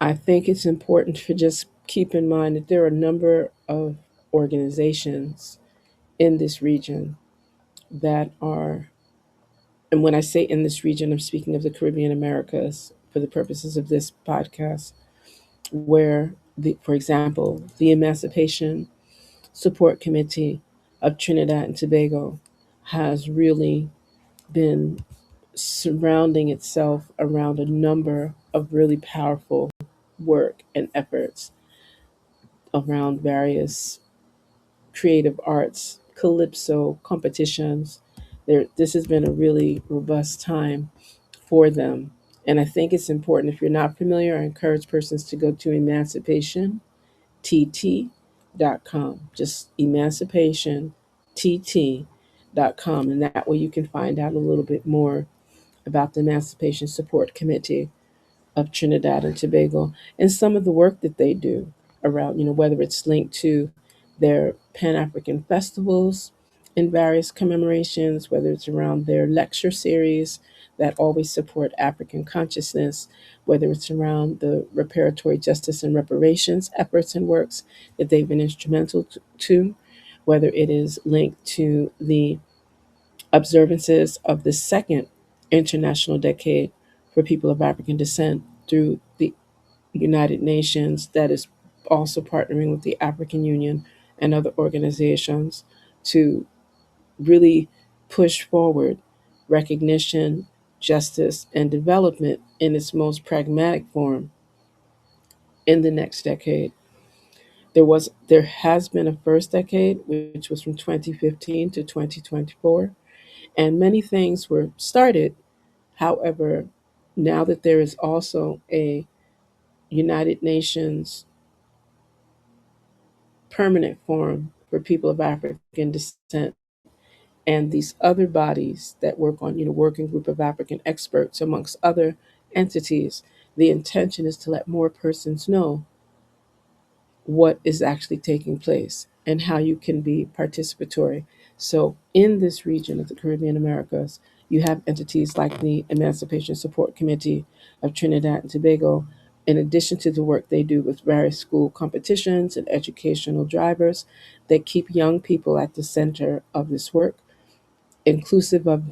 I think it's important to just keep in mind that there are a number of organizations in this region that are, and when I say in this region, I'm speaking of the Caribbean Americas for the purposes of this podcast, where, for example, the Emancipation Support Committee of Trinidad and Tobago has really been surrounding itself around a number of really powerful work and efforts around various creative arts, calypso competitions. This has been a really robust time for them. And I think it's important, if you're not familiar, I encourage persons to go to emancipationtt.com, just emancipationtt.com. And that way you can find out a little bit more about the Emancipation Support Committee of Trinidad and Tobago and some of the work that they do around, whether it's linked to their Pan African festivals and various commemorations, whether it's around their lecture series that always support African consciousness, whether it's around the reparatory justice and reparations efforts and works that they've been instrumental to, whether it is linked to the observances of the second international decade for people of African descent through the United Nations, that is also partnering with the African Union and other organizations to really push forward recognition, justice, and development in its most pragmatic form in the next decade. There has been a first decade, which was from 2015 to 2024, and many things were started. However, now that there is also a United Nations permanent forum for people of African descent and these other bodies that work on, working group of African experts amongst other entities, the intention is to let more persons know what is actually taking place and how you can be participatory. So, in this region of the Caribbean Americas, you have entities like the Emancipation Support Committee of Trinidad and Tobago, in addition to the work they do with various school competitions and educational drivers that keep young people at the center of this work, inclusive of their